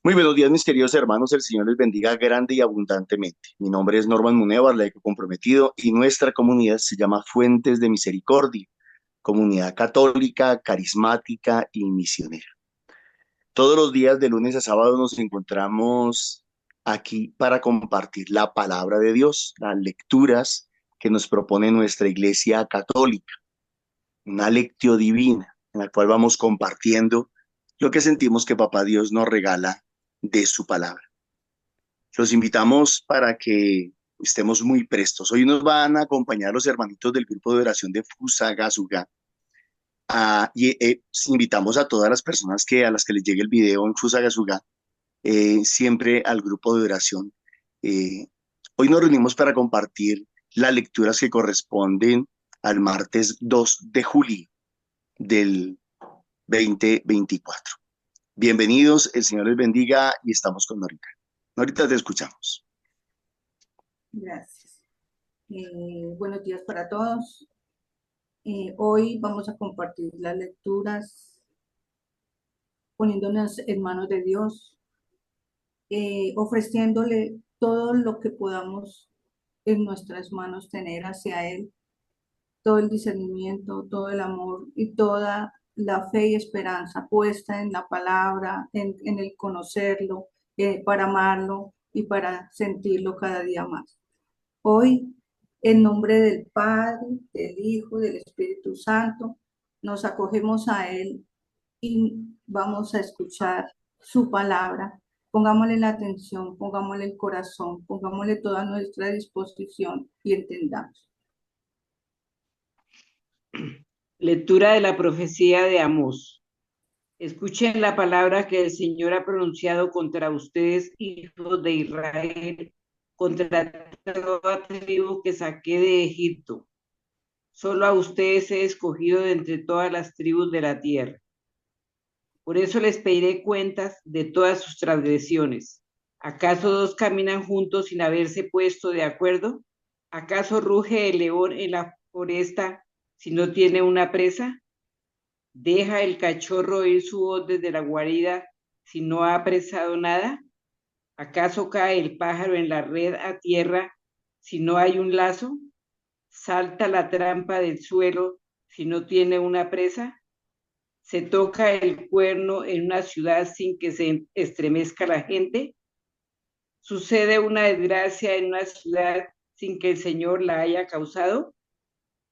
Muy buenos días, mis queridos hermanos. El Señor les bendiga grande y abundantemente. Mi nombre es Norman Munevar, laico comprometido, y nuestra comunidad se llama Fuentes de Misericordia, comunidad católica, carismática y misionera. Todos los días, de lunes a sábado, nos encontramos aquí para compartir la palabra de Dios, las lecturas que nos propone nuestra Iglesia Católica, una lectio divina en la cual vamos compartiendo lo que sentimos que Papá Dios nos regala de su palabra. Los invitamos para que estemos muy prestos. Hoy nos van a acompañar los hermanitos del grupo de oración de Fusagasugá. Invitamos a todas las personas a las que les llegue el video en Fusagasugá, siempre al grupo de oración. Eh, Hoy nos reunimos para compartir las lecturas que corresponden al martes 2 de julio del 2024. Bienvenidos, el Señor les bendiga y estamos con Norita. Norita, te escuchamos. Gracias. Buenos días para todos. Hoy vamos a compartir las lecturas poniéndonos en manos de Dios, ofreciéndole todo lo que podamos en nuestras manos tener hacia Él, todo el discernimiento, todo el amor y toda la fe y esperanza puesta en la palabra, en el conocerlo, para amarlo y para sentirlo cada día más. Hoy, en nombre del Padre, del Hijo, del Espíritu Santo, nos acogemos a Él y vamos a escuchar su palabra. Pongámosle la atención, pongámosle el corazón, pongámosle toda nuestra disposición y entendamos. Lectura de la profecía de Amós. Escuchen la palabra que el Señor ha pronunciado contra ustedes, hijos de Israel, contra toda tribu que saqué de Egipto. Solo a ustedes he escogido de entre todas las tribus de la tierra. Por eso les pediré cuentas de todas sus transgresiones. ¿Acaso dos caminan juntos sin haberse puesto de acuerdo? ¿Acaso ruge el león en la foresta si no tiene una presa? ¿Deja el cachorro oír su voz desde la guarida si no ha apresado nada? ¿Acaso cae el pájaro en la red a tierra si no hay un lazo? ¿Salta la trampa del suelo si no tiene una presa? ¿Se toca el cuerno en una ciudad sin que se estremezca la gente? ¿Sucede una desgracia en una ciudad sin que el Señor la haya causado?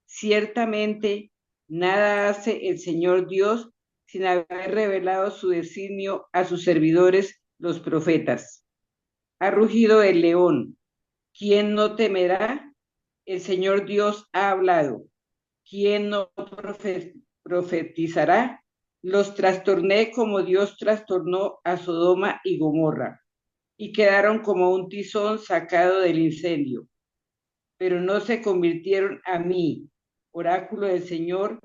Ciertamente, nada hace el Señor Dios sin haber revelado su designio a sus servidores, los profetas. Ha rugido el león. ¿Quién no temerá? El Señor Dios ha hablado. ¿Quién no profetizará? Los trastorné como Dios trastornó a Sodoma y Gomorra, y quedaron como un tizón sacado del incendio. Pero no se convirtieron a mí, oráculo del Señor.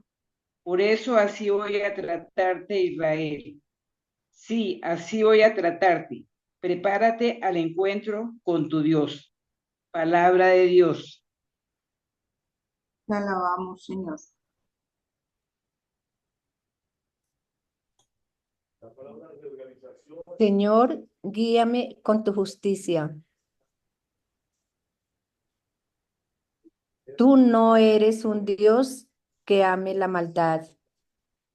Por eso así voy a tratarte, Israel. Sí, así voy a tratarte. Prepárate al encuentro con tu Dios. Palabra de Dios. Te alabamos, Señor. Señor, guíame con tu justicia. Tú no eres un Dios que ame la maldad,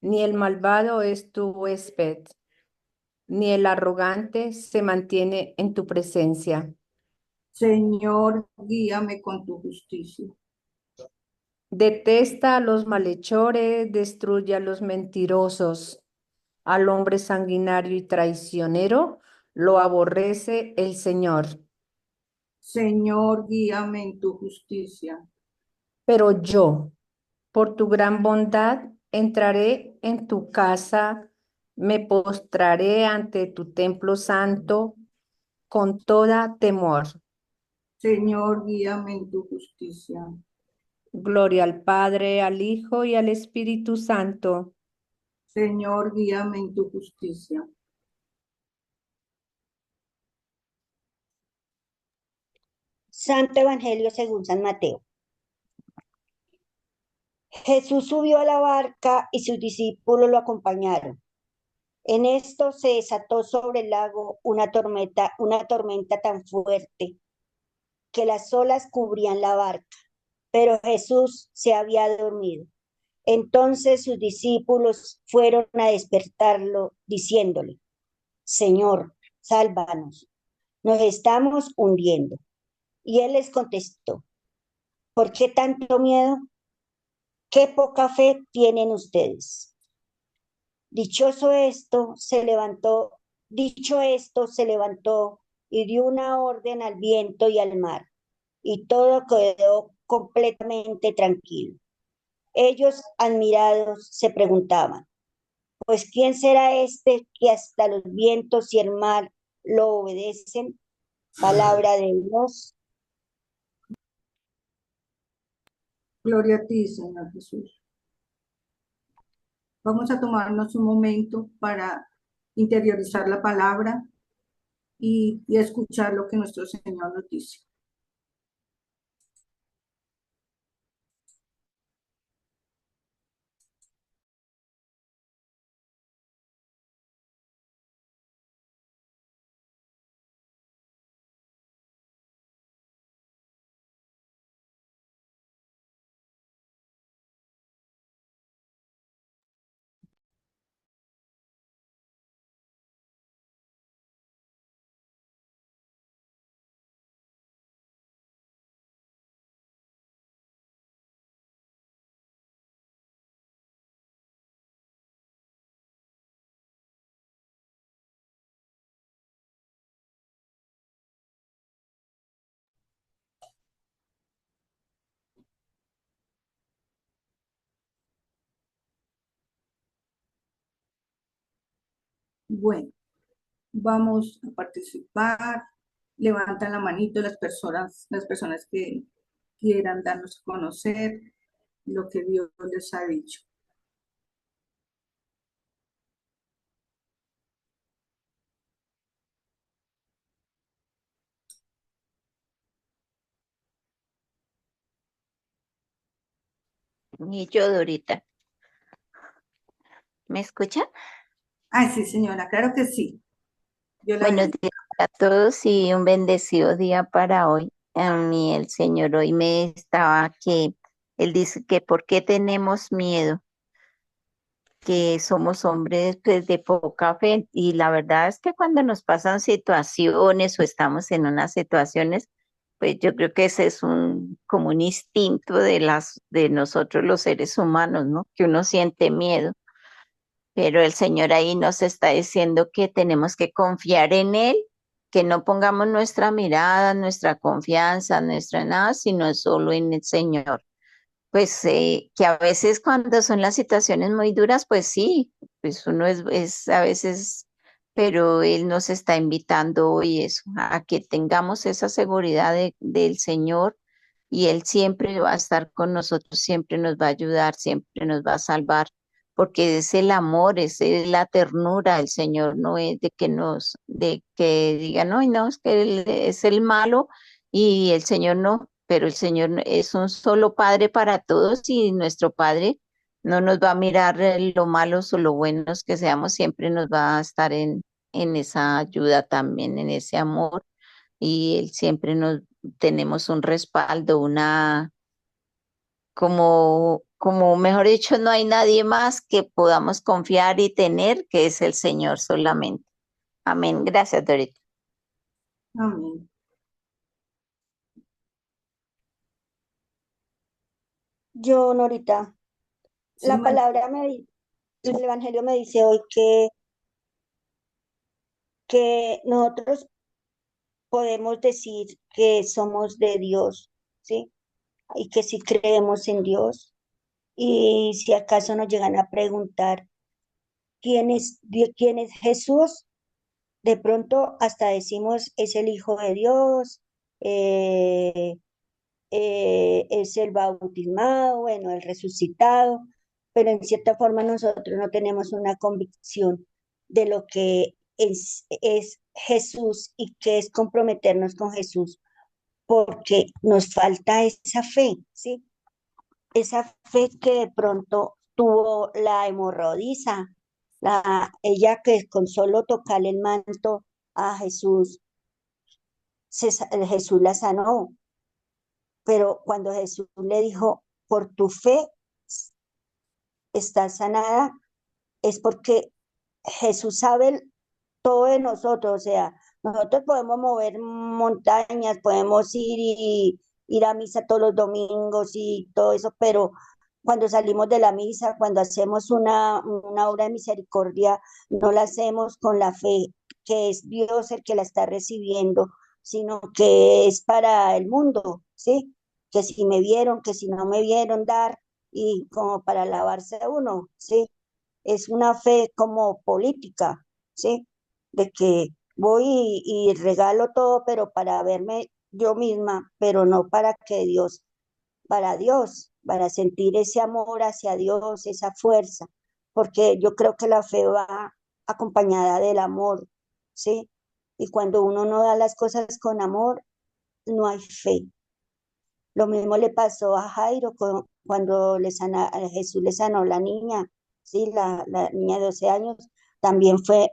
ni el malvado es tu huésped, ni el arrogante se mantiene en tu presencia. Señor, guíame con tu justicia. Detesta a los malhechores, destruye a los mentirosos. Al hombre sanguinario y traicionero lo aborrece el Señor. Señor, guíame en tu justicia. Pero yo, por tu gran bondad, entraré en tu casa, me postraré ante tu templo santo con toda temor. Señor, guíame en tu justicia. Gloria al Padre, al Hijo y al Espíritu Santo. Señor, guíame en tu justicia. Santo Evangelio según San Mateo. Jesús subió a la barca y sus discípulos lo acompañaron. En esto se desató sobre el lago una tormenta tan fuerte que las olas cubrían la barca, pero Jesús se había dormido. Entonces sus discípulos fueron a despertarlo, diciéndole: Señor, sálvanos, nos estamos hundiendo. Y él les contestó: ¿por qué tanto miedo? ¿Qué poca fe tienen ustedes? Dichoso esto, se levantó, Dicho esto, se levantó y dio una orden al viento y al mar, y todo quedó completamente tranquilo. Ellos, admirados, se preguntaban: pues ¿quién será este que hasta los vientos y el mar lo obedecen? Palabra de Dios. Gloria a ti, Señor Jesús. Vamos a tomarnos un momento para interiorizar la palabra y escuchar lo que nuestro Señor nos dice. Bueno, vamos a participar. Levantan la manito las personas que quieran darnos a conocer lo que Dios les ha dicho. Y yo, Dorita, ¿me escucha? Ay, sí, señora, claro que sí. Yo la Buenos bendigo. días a todos y un bendecido día para hoy. A mí el Señor hoy me estaba Él dice que ¿por qué tenemos miedo? Que somos hombres pues, de poca fe y la verdad es que cuando nos pasan situaciones o estamos en unas situaciones, pues yo creo que ese es como un instinto de nosotros los seres humanos, ¿no? Que uno siente miedo. Pero el Señor ahí nos está diciendo que tenemos que confiar en Él, que no pongamos nuestra mirada, nuestra confianza, nuestra nada, sino solo en el Señor. Pues que a veces cuando son las situaciones muy duras, pues sí, pues uno es a veces, pero Él nos está invitando hoy eso, a que tengamos esa seguridad del Señor y Él siempre va a estar con nosotros, siempre nos va a ayudar, siempre nos va a salvar, porque es el amor, es la ternura, el Señor no es de que digan, no, no, es que Él es el malo y el Señor no, pero el Señor es un solo Padre para todos y nuestro Padre no nos va a mirar lo malos o lo buenos que seamos, siempre nos va a estar en esa ayuda también, en ese amor y Él siempre nos tenemos un respaldo, como mejor dicho, no hay nadie más que podamos confiar y tener, que es el Señor solamente. Amén. Gracias, Dorita. Amén. Yo, Norita, Sí, la palabra el Evangelio me dice hoy que nosotros podemos decir que somos de Dios, ¿sí? Y que si creemos en Dios. Y si acaso nos llegan a preguntar quién es Jesús, de pronto hasta decimos es el Hijo de Dios, eh, es el bautismado, bueno, el resucitado, pero en cierta forma nosotros no tenemos una convicción de lo que es Jesús y qué es comprometernos con Jesús, porque nos falta esa fe, ¿sí? esa fe que de pronto tuvo la hemorroidiza, ella que con solo tocarle el manto a Jesús, Jesús la sanó, pero cuando Jesús le dijo, por tu fe estás sanada, es porque Jesús sabe todo de nosotros, o sea, nosotros podemos mover montañas, podemos ir a misa todos los domingos y todo eso, pero cuando salimos de la misa, cuando hacemos una obra de misericordia, no la hacemos con la fe que es Dios el que la está recibiendo, sino que es para el mundo, ¿sí? Que si me vieron, que si no me vieron dar, y como para alabarse a uno, ¿sí? Es una fe como política, ¿sí? De que voy y regalo todo, pero para verme yo misma, pero no para que Dios, para sentir ese amor hacia Dios, esa fuerza, porque yo creo que la fe va acompañada del amor, ¿sí? Y cuando uno no da las cosas con amor, no hay fe. Lo mismo le pasó a Jairo cuando Jesús le sanó la niña, ¿sí? La niña de 12 años, también fue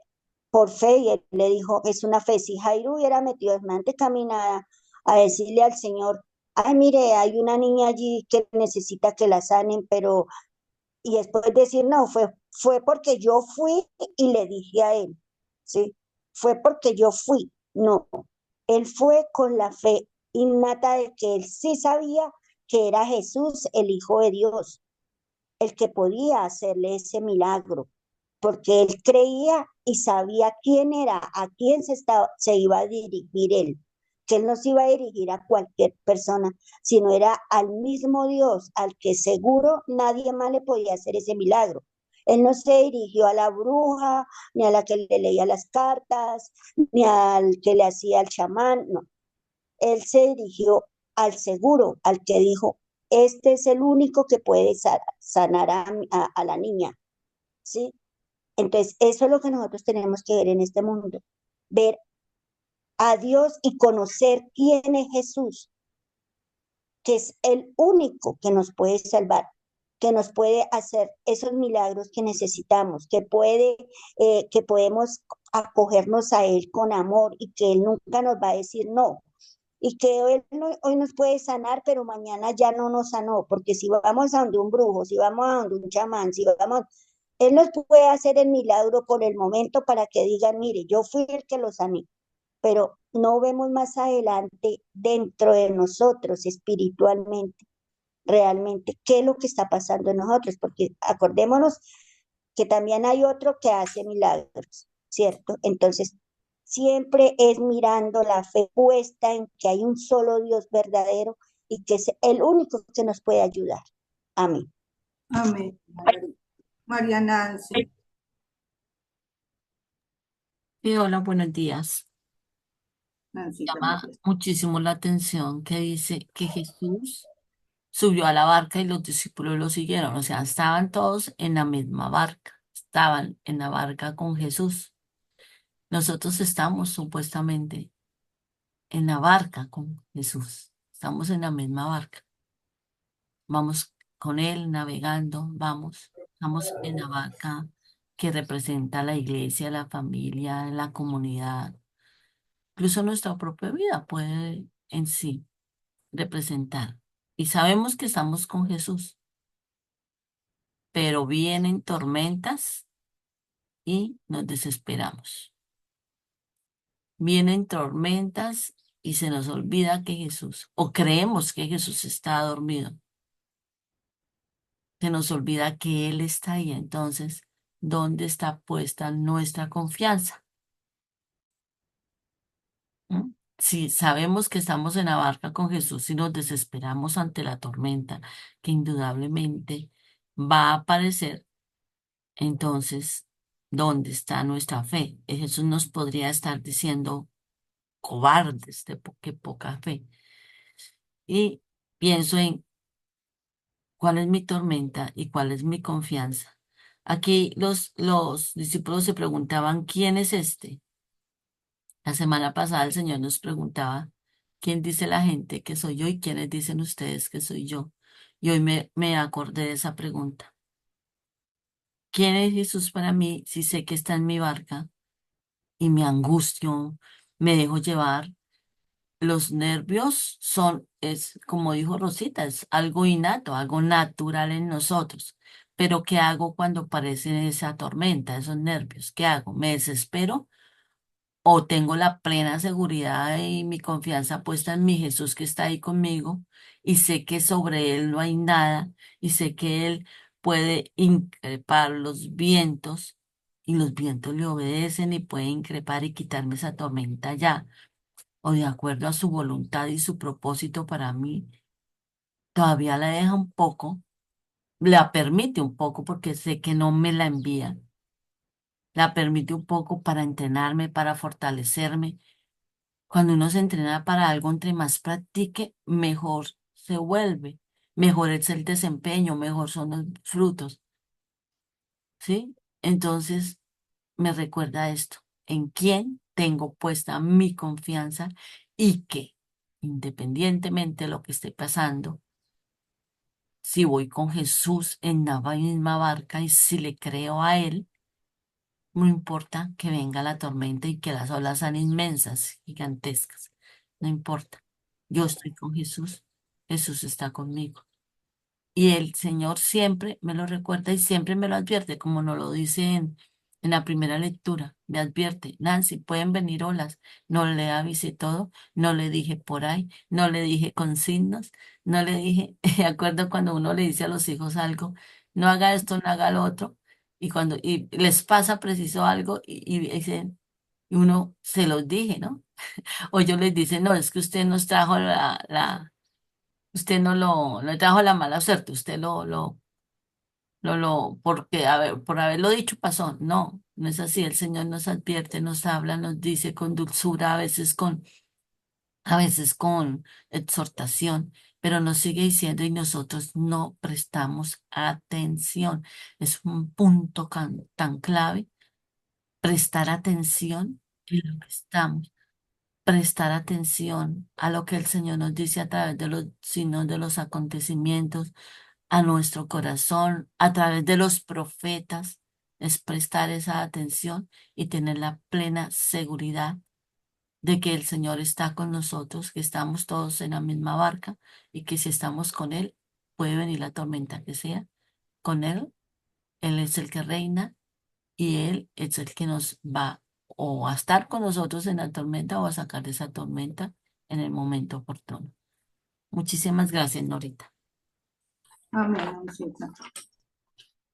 por fe y él le dijo, es una fe. Si Jairo hubiera metido semejante caminada a decirle al Señor, ay, mire, hay una niña allí que necesita que la sanen, pero, y después decir, no, fue porque yo fui y le dije a él, ¿sí? Fue porque yo fui, no. Él fue con la fe innata de que él sí sabía que era Jesús, el Hijo de Dios, el que podía hacerle ese milagro, porque él creía y sabía quién era, a quién se iba a dirigir él, que él no se iba a dirigir a cualquier persona, sino era al mismo Dios, al que seguro nadie más le podía hacer ese milagro. Él no se dirigió a la bruja, ni a la que le leía las cartas, ni al que le hacía el chamán, no. Él se dirigió al seguro, al que dijo, este es el único que puede sanar a la niña, ¿sí? Entonces, eso es lo que nosotros tenemos que ver en este mundo, ver a Dios y conocer quién es Jesús, que es el único que nos puede salvar, que nos puede hacer esos milagros que necesitamos, que podemos acogernos a Él con amor y que Él nunca nos va a decir no. Y que hoy nos puede sanar, pero mañana ya no nos sanó, porque si vamos a donde un brujo, si vamos a donde un chamán, si vamos, él nos puede hacer el milagro por el momento para que digan, mire, yo fui el que lo sané, pero no vemos más adelante dentro de nosotros espiritualmente, realmente, qué es lo que está pasando en nosotros, porque acordémonos que también hay otro que hace milagros, ¿cierto? Entonces, siempre es mirando la fe puesta en que hay un solo Dios verdadero y que es el único que nos puede ayudar. Amén. Amén. María Nancy. Sí, hola, buenos días. Nancita, Llama María. muchísimo la atención que dice que Jesús subió a la barca y los discípulos lo siguieron. O sea, estaban todos en la misma barca. Estaban en la barca con Jesús. Nosotros estamos supuestamente en la barca con Jesús. Estamos en la misma barca. Vamos con Él navegando, vamos. Estamos en la barca que representa la iglesia, la familia, la comunidad. Incluso nuestra propia vida puede en sí representar. Y sabemos que estamos con Jesús, pero vienen tormentas y nos desesperamos. Vienen tormentas y se nos olvida que Jesús, o creemos que Jesús está dormido. Se nos olvida que Él está ahí. Entonces, ¿dónde está puesta nuestra confianza? ¿Mm? Si sabemos que estamos en la barca con Jesús y nos desesperamos ante la tormenta, que indudablemente va a aparecer, entonces, ¿dónde está nuestra fe? Jesús nos podría estar diciendo cobardes de qué poca fe. Y pienso en cuál es mi tormenta y cuál es mi confianza. Aquí los discípulos se preguntaban, ¿quién es este? La semana pasada el Señor nos preguntaba, ¿quién dice la gente que soy yo y quiénes dicen ustedes que soy yo? Y hoy me acordé de esa pregunta. ¿Quién es Jesús para mí si sé que está en mi barca y me angustio, me dejo llevar? Los nervios son, es como dijo Rosita, es algo innato, algo natural en nosotros. Pero ¿qué hago cuando aparece esa tormenta, esos nervios? ¿Qué hago? ¿Me desespero? ¿O tengo la plena seguridad y mi confianza puesta en mi Jesús que está ahí conmigo y sé que sobre él no hay nada y sé que él puede increpar los vientos y los vientos le obedecen y puede increpar y quitarme esa tormenta ya? O de acuerdo a su voluntad y su propósito para mí, todavía la deja un poco, la permite un poco porque sé que no me la envía, la permite un poco para entrenarme, para fortalecerme. Cuando uno se entrena para algo, entre más practique, mejor se vuelve, mejor es el desempeño, mejor son los frutos, ¿sí? Entonces, me recuerda esto, en quién tengo puesta mi confianza y que, independientemente de lo que esté pasando, si voy con Jesús en la misma barca y si le creo a Él, no importa que venga la tormenta y que las olas sean inmensas, gigantescas, no importa. Yo estoy con Jesús, Jesús está conmigo. Y el Señor siempre me lo recuerda y siempre me lo advierte, como nos lo dice en la primera lectura. Me advierte, Nancy, pueden venir olas. No le avisé todo, no le dije por ahí, no le dije con signos, no le dije, de acuerdo cuando uno le dice a los hijos algo, no haga esto, no haga lo otro, y les pasa preciso algo y dicen, y uno se los dije, ¿no? O yo les dice, no, es que usted nos trajo usted no trajo la mala suerte, usted porque, a ver, por haberlo dicho pasó. No, no es así. El Señor nos advierte, nos habla, nos dice con dulzura, a veces con exhortación, pero nos sigue diciendo y nosotros no prestamos atención. Es un punto tan clave, prestar atención en lo que estamos. Prestar atención a lo que el Señor nos dice a través de los signos de los acontecimientos, a nuestro corazón, a través de los profetas, es prestar esa atención y tener la plena seguridad de que el Señor está con nosotros, que estamos todos en la misma barca y que si estamos con Él, puede venir la tormenta que sea, con Él, Él es el que reina y Él es el que nos va o a estar con nosotros en la tormenta o a sacar de esa tormenta en el momento oportuno. Muchísimas gracias, Norita. Amén, Ancita.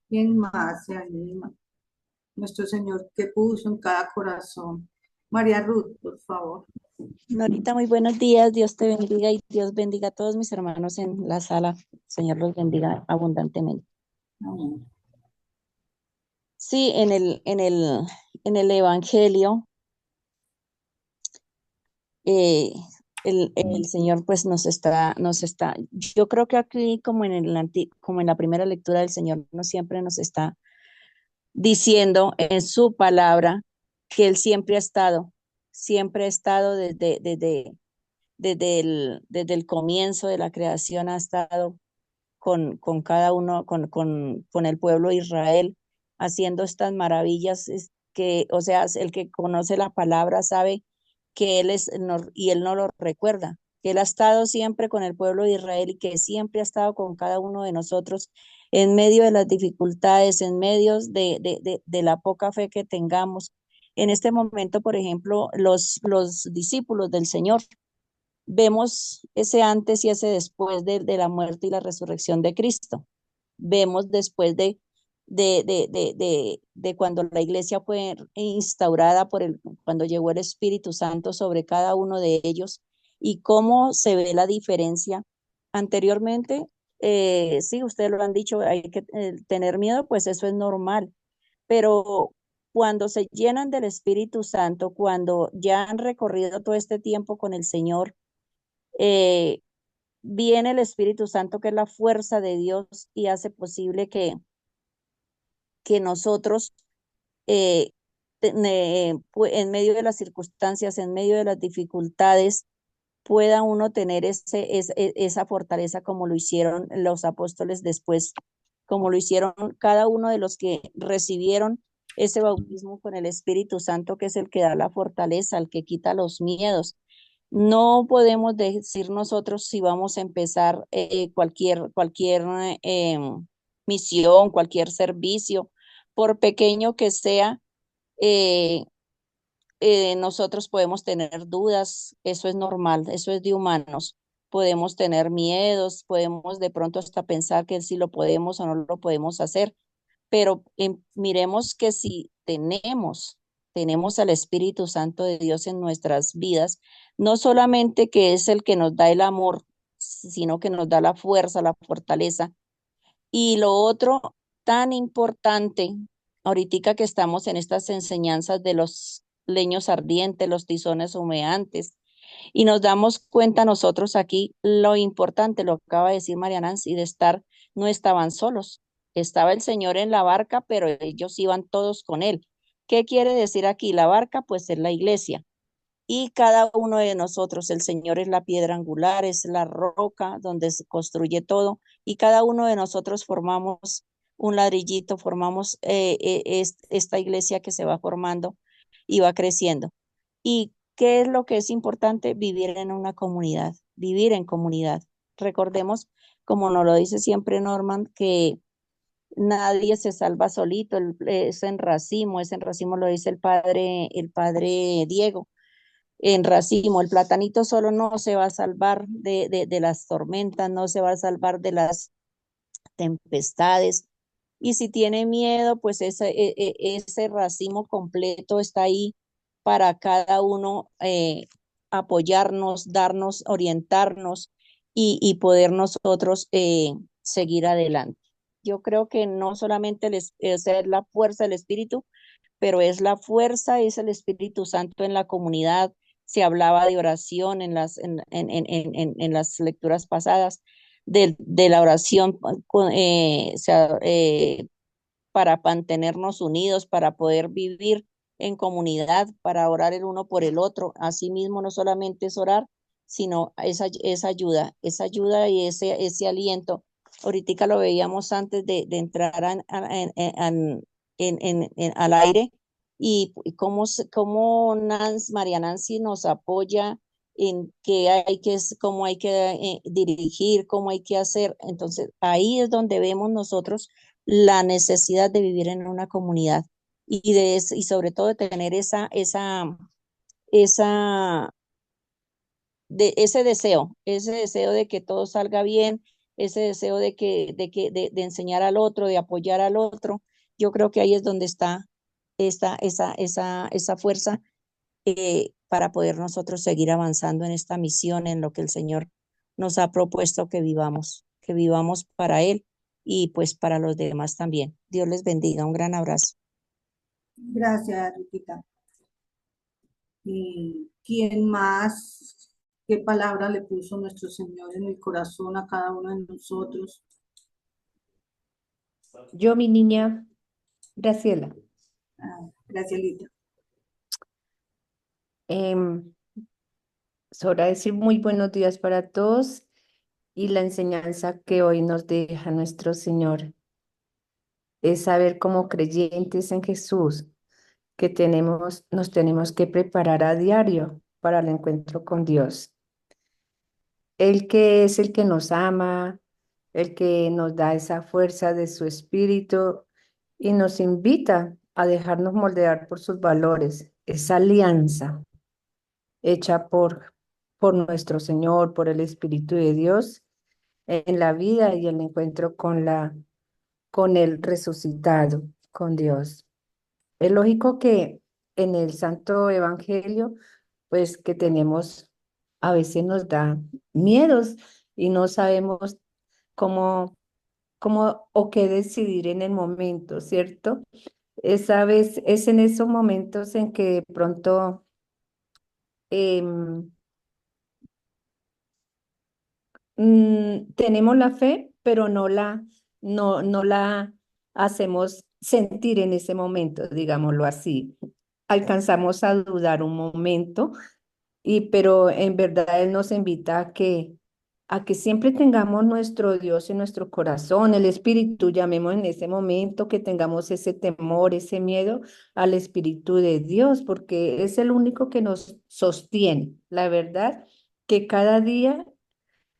¿Quién más se anima? Nuestro Señor que puso en cada corazón. María Ruth, por favor. Norita, muy buenos días. Dios te bendiga y Dios bendiga a todos mis hermanos en la sala. Señor los bendiga abundantemente. Amén. Sí, en el Evangelio, eh, el Señor pues yo creo que aquí como en la primera lectura del Señor siempre nos está diciendo en su palabra que Él siempre ha estado desde el comienzo de la creación, ha estado con cada uno, con el pueblo de Israel, haciendo estas maravillas que, o sea, el que conoce la palabra sabe que y Él no lo recuerda, que Él ha estado siempre con el pueblo de Israel y que siempre ha estado con cada uno de nosotros en medio de las dificultades, en medio de la poca fe que tengamos. En este momento, por ejemplo, los discípulos del Señor, vemos ese antes y ese después de la muerte y la resurrección de Cristo. Vemos después de cuando la iglesia fue instaurada cuando llegó el Espíritu Santo sobre cada uno de ellos y cómo se ve la diferencia. Anteriormente, sí, ustedes lo han dicho, hay que tener miedo, pues eso es normal, pero cuando se llenan del Espíritu Santo, cuando ya han recorrido todo este tiempo con el Señor, eh, viene el Espíritu Santo, que es la fuerza de Dios, y hace posible que nosotros, eh, en medio de las circunstancias, en medio de las dificultades, pueda uno tener esa fortaleza como lo hicieron los apóstoles después, como lo hicieron cada uno de los que recibieron ese bautismo con el Espíritu Santo, que es el que da la fortaleza, el que quita los miedos. No podemos decir nosotros si vamos a empezar cualquier misión, cualquier servicio, por pequeño que sea, eh, nosotros podemos tener dudas, eso es normal, eso es de humanos. Podemos tener miedos, podemos de pronto hasta pensar que si lo podemos o no lo podemos hacer, pero miremos que si tenemos al Espíritu Santo de Dios en nuestras vidas, no solamente que es el que nos da el amor, sino que nos da la fuerza, la fortaleza. Y lo otro tan importante, ahorita que estamos en estas enseñanzas de los leños ardientes, los tizones humeantes, y nos damos cuenta nosotros aquí lo importante, lo que acaba de decir María Nancy, de estar, no estaban solos, estaba el Señor en la barca, pero ellos iban todos con él. ¿Qué quiere decir aquí? La barca, pues es la iglesia. Y cada uno de nosotros, el Señor es la piedra angular, es la roca donde se construye todo, y cada uno de nosotros formamos un ladrillito, formamos esta iglesia que se va formando y va creciendo. ¿Y qué es lo que es importante? Vivir en una comunidad, vivir en comunidad. Recordemos, como nos lo dice siempre Norman, que nadie se salva solito, es en racimo lo dice el padre Diego en racimo. El platanito solo no se va a salvar de las tormentas, no se va a salvar de las tempestades. Y si tiene miedo, pues ese racimo completo está ahí para cada uno apoyarnos, darnos, orientarnos y poder nosotros seguir adelante. Yo creo que no solamente esa es la fuerza del Espíritu, pero es la fuerza, es el Espíritu Santo en la comunidad. Se hablaba de oración en las lecturas pasadas, de la oración para mantenernos unidos, para poder vivir en comunidad, para orar el uno por el otro. Asimismo, no solamente es orar, sino esa ayuda y ese aliento. Ahorita lo veíamos antes de entrar al aire y cómo María Nancy nos apoya en cómo hay que dirigir, cómo hay que hacer. Entonces, ahí es donde vemos nosotros la necesidad de vivir en una comunidad y sobre todo de tener esa, ese deseo de que todo salga bien, ese deseo de enseñar al otro, de apoyar al otro. Yo creo que ahí es donde está esa fuerza para poder nosotros seguir avanzando en esta misión, en lo que el Señor nos ha propuesto que vivamos para Él y pues para los demás también. Dios les bendiga. Un gran abrazo. Gracias, Riquita. ¿Y quién más? ¿Qué palabra le puso nuestro Señor en el corazón a cada uno de nosotros? Yo, mi niña Graciela. Gracielita. Es hora de decir muy buenos días para todos y la enseñanza que hoy nos deja nuestro Señor es saber como creyentes en Jesús que nos tenemos que preparar a diario para el encuentro con Dios. Él que es el que nos ama, el que nos da esa fuerza de su espíritu y nos invita a dejarnos moldear por sus valores, esa alianza hecha por nuestro Señor, por el Espíritu de Dios en la vida y el encuentro con el resucitado, con Dios. Es lógico que en el Santo Evangelio, pues que tenemos, a veces nos da miedos y no sabemos cómo o qué decidir en el momento, ¿cierto? Es en esos momentos en que de pronto em, tenemos la fe, pero no la hacemos sentir en ese momento, digámoslo así. Alcanzamos a dudar un momento pero en verdad Él nos invita a que siempre tengamos nuestro Dios en nuestro corazón, el Espíritu, llamemos en ese momento, que tengamos ese temor, ese miedo al Espíritu de Dios, porque es el único que nos sostiene. La verdad, que cada día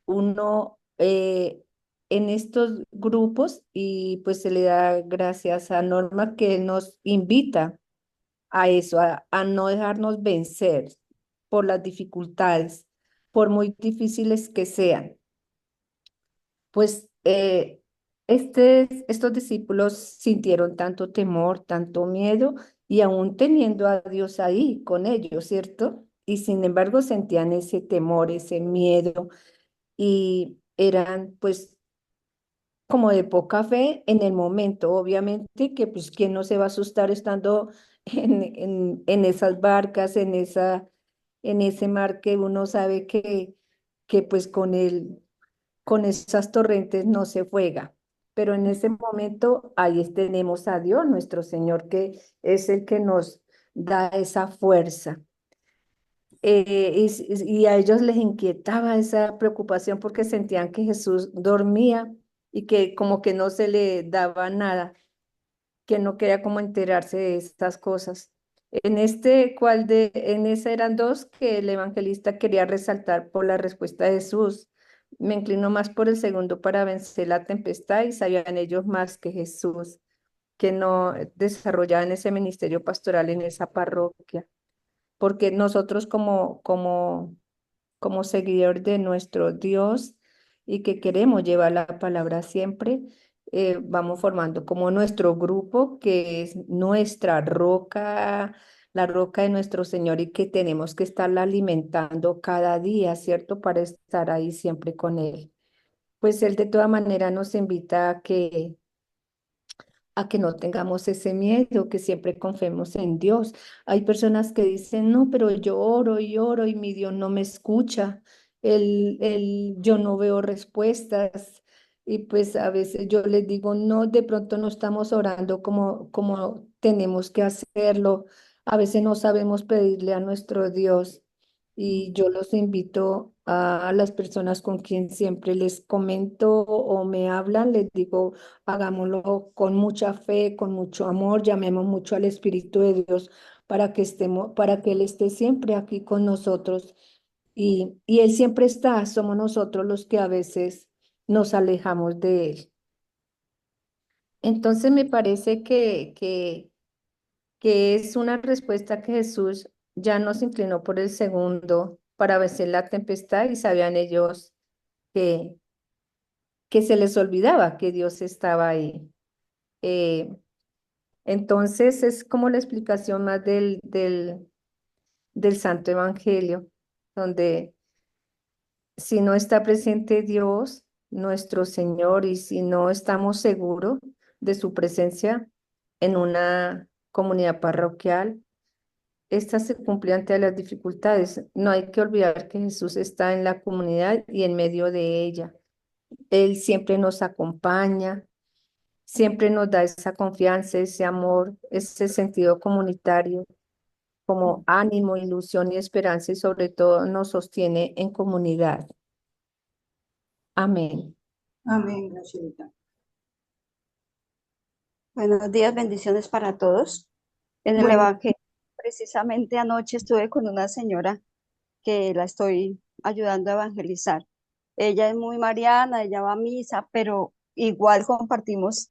uno en estos grupos, y pues se le da gracias a Norma que nos invita a eso, a no dejarnos vencer por las dificultades, por muy difíciles que sean. Pues estos discípulos sintieron tanto temor, tanto miedo, y aún teniendo a Dios ahí con ellos, ¿cierto? Y sin embargo sentían ese temor, ese miedo, y eran pues como de poca fe en el momento. Obviamente que pues quién no se va a asustar estando en esas barcas, en ese mar que uno sabe que pues con esas torrentes no se juega. Pero en ese momento ahí tenemos a Dios, nuestro Señor, que es el que nos da esa fuerza. Y a ellos les inquietaba esa preocupación porque sentían que Jesús dormía y que como que no se le daba nada, que no quería como enterarse de estas cosas. En ese eran dos que el evangelista quería resaltar por la respuesta de Jesús. Me inclino más por el segundo para vencer la tempestad, y sabían ellos más que Jesús, que no desarrollaban ese ministerio pastoral en esa parroquia, porque nosotros como seguidor de nuestro Dios y que queremos llevar la palabra siempre, vamos formando como nuestro grupo, que es nuestra roca, la roca de nuestro Señor, y que tenemos que estarla alimentando cada día, ¿cierto? Para estar ahí siempre con Él. Pues Él de toda manera nos invita a que no tengamos ese miedo, que siempre confiemos en Dios. Hay personas que dicen, no, pero yo oro y oro y mi Dios no me escucha, yo no veo respuestas. Y pues a veces yo les digo, no, de pronto no estamos orando como tenemos que hacerlo. A veces no sabemos pedirle a nuestro Dios. Y yo los invito a las personas con quien siempre les comento o me hablan, les digo, hagámoslo con mucha fe, con mucho amor, llamemos mucho al Espíritu de Dios para que Él esté siempre aquí con nosotros. Y Él siempre está, somos nosotros los que a veces nos alejamos de Él. Entonces me parece que es una respuesta que Jesús ya nos inclinó por el segundo para vencer la tempestad, y sabían ellos que, que se les olvidaba que Dios estaba ahí. Eh, Entonces es como la explicación más del Santo Evangelio, donde si no está presente Dios, nuestro Señor, y si no estamos seguros de su presencia en una comunidad parroquial, esta se cumple ante las dificultades. No hay que olvidar que Jesús está en la comunidad y en medio de ella. Él siempre nos acompaña, siempre nos da esa confianza, ese amor, ese sentido comunitario, como ánimo, ilusión y esperanza, y sobre todo nos sostiene en comunidad. Amén. Amén, Graciela. Buenos días, bendiciones para todos. En el Bueno, Evangelio, precisamente anoche estuve con una señora que la estoy ayudando a evangelizar. Ella es muy mariana, ella va a misa, pero igual compartimos,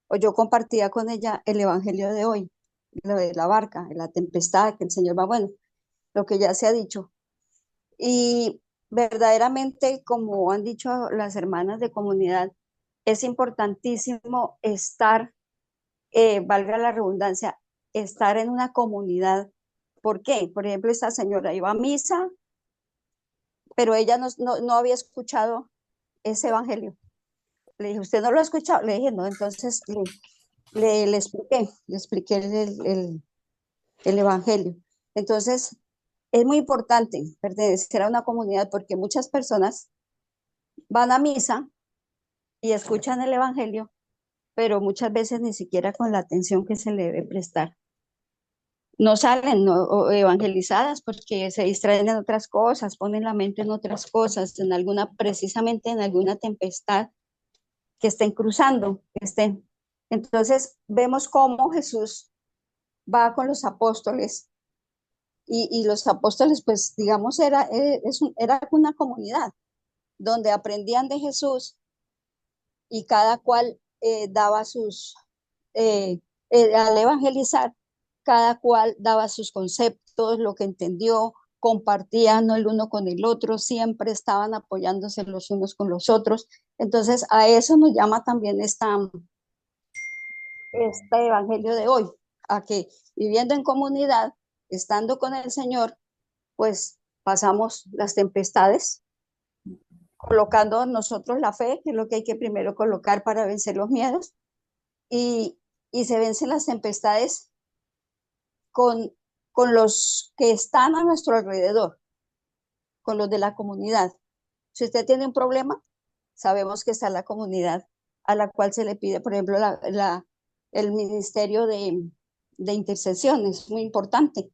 o yo compartía con ella el Evangelio de hoy, lo de la barca, la tempestad, que el Señor va, bueno, lo que ya se ha dicho. Y verdaderamente, como han dicho las hermanas de comunidad, es importantísimo estar, valga la redundancia, estar en una comunidad. ¿Por qué? Por ejemplo, esta señora iba a misa, pero ella no había escuchado ese evangelio. Le dije, ¿usted no lo ha escuchado? Le dije, no, entonces le expliqué el evangelio. Entonces, es muy importante pertenecer a una comunidad porque muchas personas van a misa y escuchan el evangelio, pero muchas veces ni siquiera con la atención que se le debe prestar. no salen evangelizadas porque se distraen en otras cosas, ponen la mente en otras cosas, precisamente en alguna tempestad que estén cruzando, que estén. Entonces vemos cómo Jesús va con los apóstoles y los apóstoles, pues digamos, era una comunidad donde aprendían de Jesús y cada cual daba al evangelizar, cada cual daba sus conceptos, lo que entendió, compartían el uno con el otro, siempre estaban apoyándose los unos con los otros. Entonces, a eso nos llama también este evangelio de hoy, a que viviendo en comunidad, estando con el Señor, pues pasamos las tempestades, colocando en nosotros la fe, que es lo que hay que primero colocar para vencer los miedos, y, y se vencen las tempestades con, con los que están a nuestro alrededor, con los de la comunidad. Si usted tiene un problema, sabemos que está la comunidad a la cual se le pide, por ejemplo, el ministerio de intercesión es muy importante,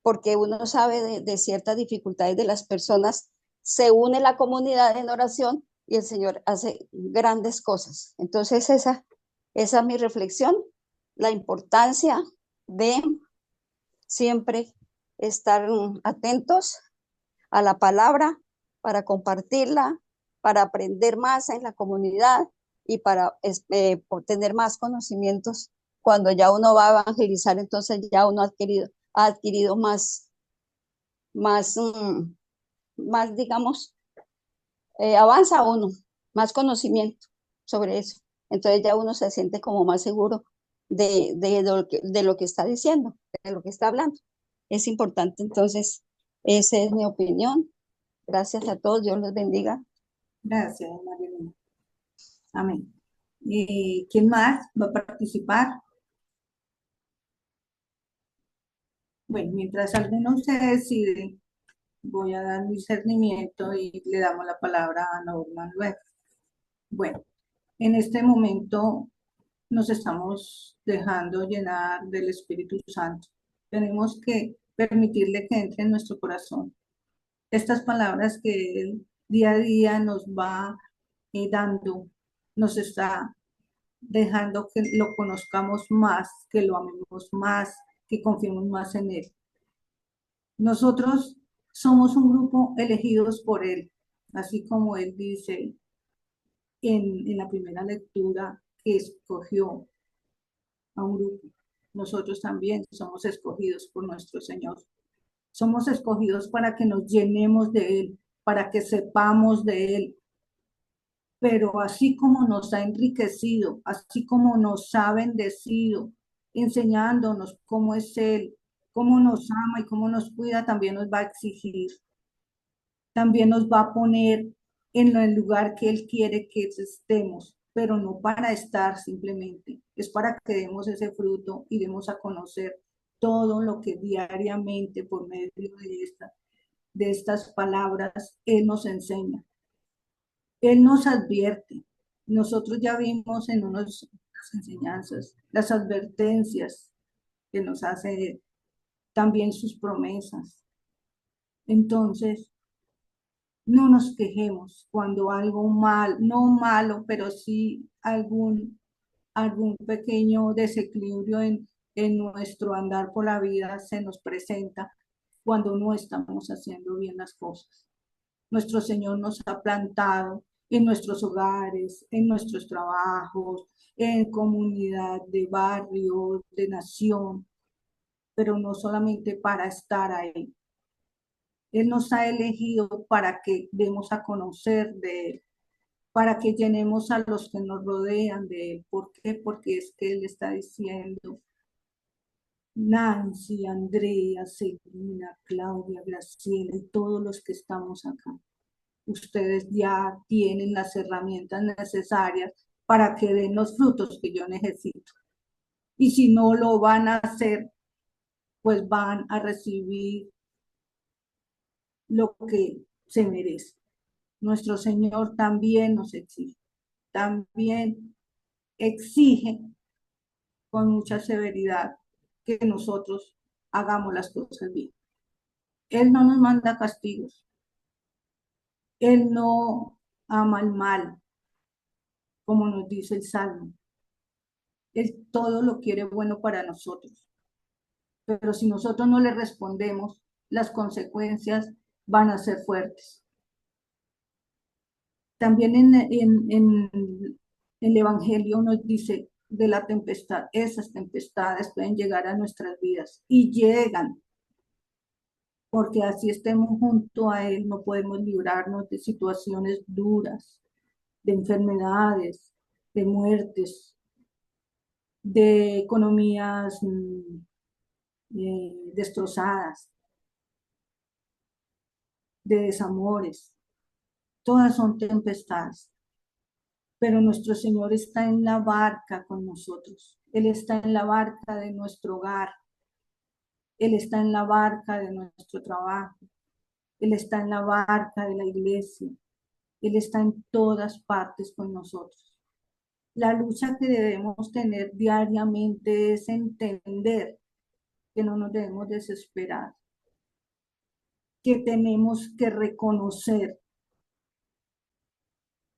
porque uno sabe de ciertas dificultades de las personas, se une la comunidad en oración y el Señor hace grandes cosas. Entonces esa es mi reflexión, la importancia de siempre estar atentos a la palabra para compartirla, para aprender más en la comunidad y para tener más conocimientos. Cuando ya uno va a evangelizar, entonces ya uno ha adquirido más, más digamos, avanza uno, más conocimiento sobre eso. Entonces ya uno se siente como más seguro de lo que está diciendo, de lo que está hablando. Es importante, entonces, esa es mi opinión. Gracias a todos, Dios los bendiga. Gracias, María Elena. Amén. ¿Quién más va a participar? Bueno, mientras alguno se decide, voy a dar mi discernimiento y le damos la palabra a Norman luego. Bueno, en este momento nos estamos dejando llenar del Espíritu Santo. Tenemos que permitirle que entre en nuestro corazón. Estas palabras que Él día a día nos va dando, nos está dejando que lo conozcamos más, que lo amemos más, que confiemos más en Él. Nosotros somos un grupo elegidos por Él, así como Él dice en la primera lectura que escogió a un grupo. Nosotros también somos escogidos por nuestro Señor. Somos escogidos para que nos llenemos de Él, para que sepamos de Él. Pero así como nos ha enriquecido, así como nos ha bendecido, enseñándonos cómo es Él, cómo nos ama y cómo nos cuida, también nos va a exigir, también nos va a poner en el lugar que Él quiere que estemos, pero no para estar simplemente, es para que demos ese fruto y demos a conocer todo lo que diariamente por medio de estas palabras Él nos enseña. Él nos advierte. Nosotros ya vimos en unas enseñanzas las advertencias que nos hace también sus promesas. Entonces, no nos quejemos cuando algo mal, no malo, pero sí algún pequeño desequilibrio en nuestro andar por la vida se nos presenta cuando no estamos haciendo bien las cosas. Nuestro Señor nos ha plantado en nuestros hogares, en nuestros trabajos, en comunidad de barrio, de nación, pero no solamente para estar ahí. Él nos ha elegido para que demos a conocer de Él, para que llenemos a los que nos rodean de Él. ¿Por qué? Porque es que Él está diciendo, Nancy, Andrea, Selina, Claudia, Graciela y todos los que estamos acá. Ustedes ya tienen las herramientas necesarias para que den los frutos que yo necesito. Y si no lo van a hacer, pues van a recibir lo que se merece. Nuestro Señor también nos exige, también exige con mucha severidad que nosotros hagamos las cosas bien. Él no nos manda castigos. Él no ama el mal, como nos dice el Salmo. Él todo lo quiere bueno para nosotros. Pero si nosotros no le respondemos, las consecuencias van a ser fuertes. También en el Evangelio nos dice de la tempestad, esas tempestades pueden llegar a nuestras vidas y llegan, porque así estemos junto a Él, no podemos librarnos de situaciones duras, de enfermedades, de muertes, de economías destrozadas, de desamores. Todas son tempestades, pero nuestro Señor está en la barca con nosotros. Él está en la barca de nuestro hogar. Él está en la barca de nuestro trabajo. Él está en la barca de la iglesia. Él está en todas partes con nosotros. La lucha que debemos tener diariamente es entender que no nos debemos desesperar, que tenemos que reconocer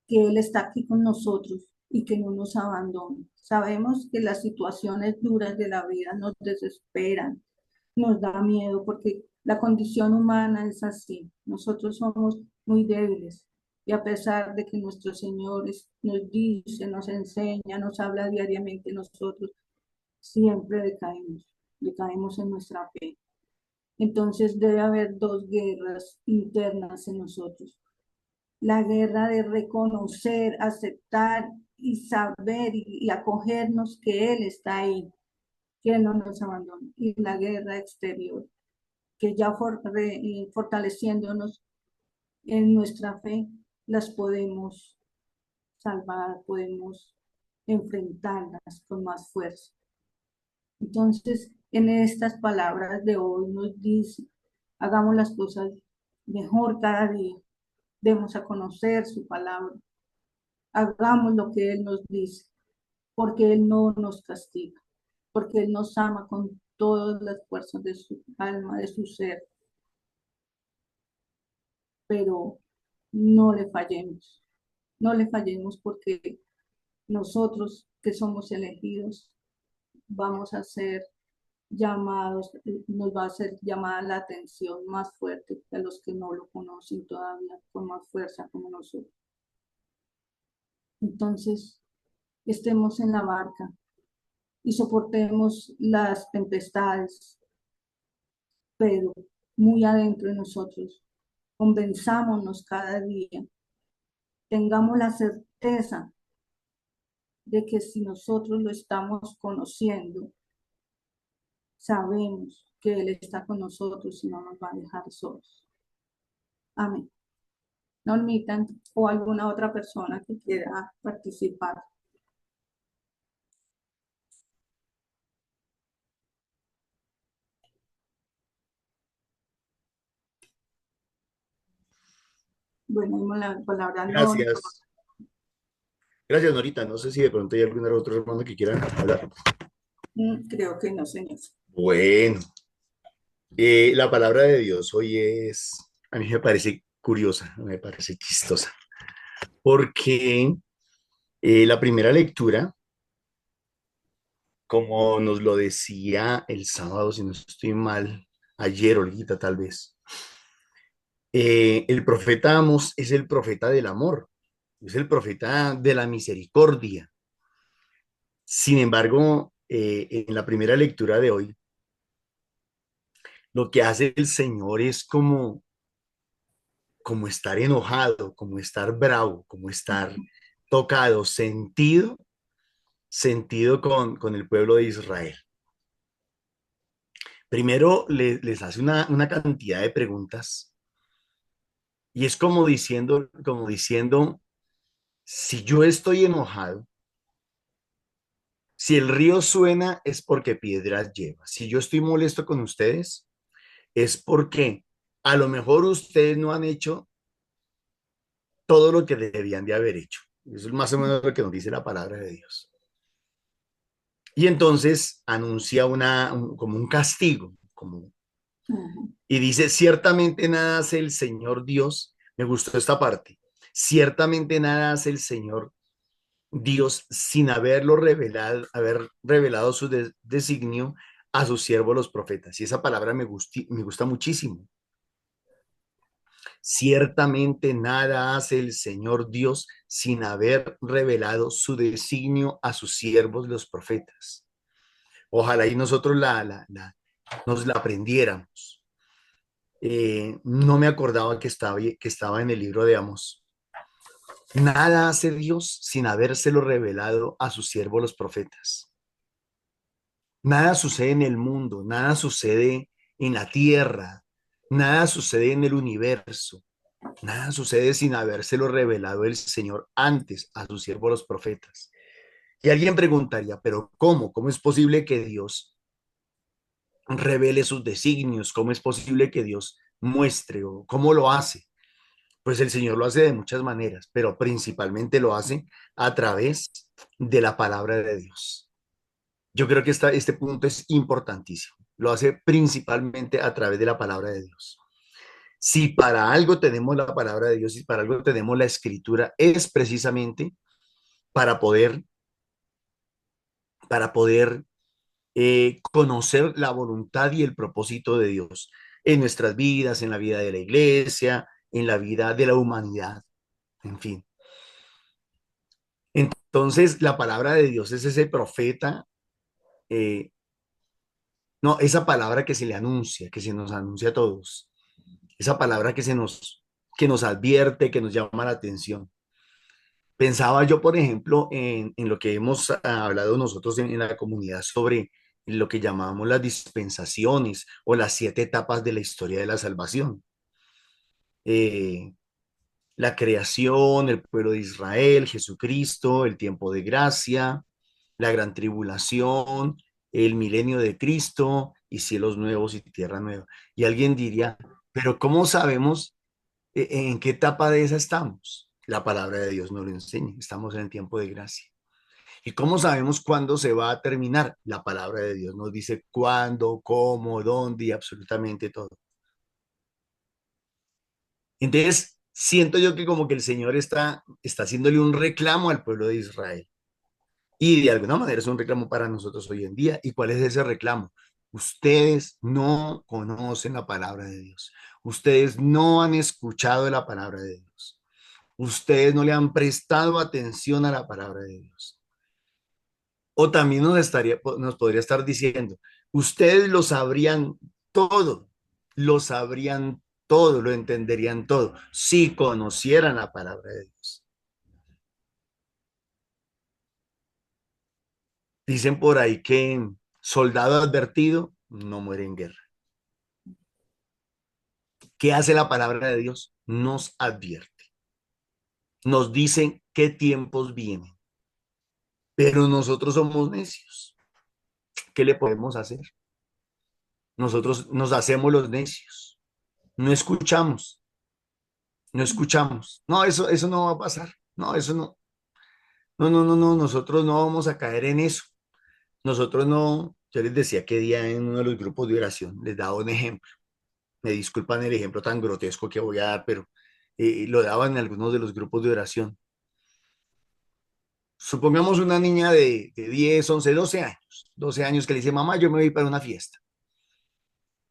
que Él está aquí con nosotros y que no nos abandona. Sabemos que las situaciones duras de la vida nos desesperan, nos da miedo, porque la condición humana es así. Nosotros somos muy débiles y a pesar de que nuestro Señor nos dice, nos enseña, nos habla diariamente, nosotros siempre decaemos en nuestra fe. Entonces debe haber dos guerras internas en nosotros: la guerra de reconocer, aceptar y saber y acogernos que Él está ahí, que Él no nos abandona. Y la guerra exterior, que ya fortaleciéndonos en nuestra fe, las podemos salvar, podemos enfrentarlas con más fuerza. Entonces, en estas palabras de hoy nos dice, hagamos las cosas mejor cada día, demos a conocer su palabra, hagamos lo que Él nos dice, porque Él no nos castiga, porque Él nos ama con todas las fuerzas de su alma, de su ser, pero no le fallemos porque nosotros que somos elegidos vamos a ser llamados, nos va a ser llamada la atención más fuerte que a los que no lo conocen todavía con más fuerza como nosotros. Entonces, estemos en la barca y soportemos las tempestades, pero muy adentro de nosotros, convenzámonos cada día, tengamos la certeza de que si nosotros lo estamos conociendo, sabemos que Él está con nosotros y no nos va a dejar solos. Amén. Normita o alguna otra persona que quiera participar. Bueno, vemos la palabra Norma. Gracias. Gracias, Norita. No sé si de pronto hay algún otro hermano que quiera hablar. Creo que no, señor. Bueno, la palabra de Dios hoy a mí me parece curiosa, me parece chistosa, porque la primera lectura, como nos lo decía el sábado, si no estoy mal, ayer, Olguita, tal vez, el profeta Amos es el profeta del amor, es el profeta de la misericordia. Sin embargo, en la primera lectura de hoy, lo que hace el Señor es como estar enojado, como estar bravo, como estar tocado, sentido con el pueblo de Israel. Primero les hace una cantidad de preguntas y es como diciendo, si yo estoy enojado, si el río suena es porque piedras lleva. Si yo estoy molesto con ustedes, es porque a lo mejor ustedes no han hecho todo lo que debían de haber hecho. Eso es más o menos lo que nos dice la palabra de Dios. Y entonces anuncia como un castigo, como... Ujú. Y dice, ciertamente nada hace el Señor Dios. Me gustó esta parte. Ciertamente nada hace el Señor Dios sin haber revelado su designio a sus siervos los profetas. Y esa palabra me gusta muchísimo. Ciertamente nada hace el Señor Dios sin haber revelado su designio a sus siervos los profetas. Ojalá y nosotros nos la aprendiéramos. No me acordaba que estaba en el libro de Amós. Nada hace Dios sin habérselo revelado a sus siervos los profetas. Nada sucede en el mundo, nada sucede en la tierra, nada sucede en el universo, nada sucede sin habérselo revelado el Señor antes a sus siervos los profetas. Y alguien preguntaría, ¿pero cómo? ¿Cómo es posible que Dios revele sus designios? ¿Cómo es posible que Dios muestre o cómo lo hace? Pues el Señor lo hace de muchas maneras, pero principalmente lo hace a través de la palabra de Dios. Yo creo que este punto es importantísimo. Lo hace principalmente a través de la palabra de Dios. Si para algo tenemos la palabra de Dios y para algo tenemos la escritura, es precisamente para poder, conocer la voluntad y el propósito de Dios en nuestras vidas, en la vida de la iglesia, en la vida de la humanidad, en fin. Entonces, la palabra de Dios es ese profeta, eh, no, esa palabra que se le anuncia, que se nos anuncia a todos, esa palabra que nos advierte, que nos llama la atención. Pensaba yo, por ejemplo, en lo que hemos hablado nosotros en la comunidad sobre lo que llamamos las dispensaciones o las 7 etapas de la historia de la salvación. Eh, la creación, el pueblo de Israel, Jesucristo, el tiempo de gracia, la gran tribulación, el milenio de Cristo y cielos nuevos y tierra nueva. Y alguien diría, pero ¿cómo sabemos en qué etapa de esa estamos? La palabra de Dios nos lo enseña, estamos en el tiempo de gracia. ¿Y cómo sabemos cuándo se va a terminar? La palabra de Dios nos dice cuándo, cómo, dónde y absolutamente todo. Entonces, siento yo que como que el Señor está haciéndole un reclamo al pueblo de Israel. Y de alguna manera es un reclamo para nosotros hoy en día. ¿Y cuál es ese reclamo? Ustedes no conocen la palabra de Dios. Ustedes no han escuchado la palabra de Dios. Ustedes no le han prestado atención a la palabra de Dios. O también nos podría estar diciendo, ustedes lo sabrían todo, lo entenderían todo, si conocieran la palabra de Dios. Dicen por ahí que soldado advertido no muere en guerra. ¿Qué hace la palabra de Dios? Nos advierte. Nos dicen qué tiempos vienen. Pero nosotros somos necios. ¿Qué le podemos hacer? Nosotros nos hacemos los necios. No escuchamos. No escuchamos. No, eso no va a pasar. No, eso no. No, no, no, no. Nosotros no vamos a caer en eso. Nosotros no. Yo les decía que día en uno de los grupos de oración les daba un ejemplo. Me disculpan el ejemplo tan grotesco que voy a dar, pero lo daban en algunos de los grupos de oración. Supongamos una niña de 10, 11, 12 años que le dice, mamá, yo me voy para una fiesta.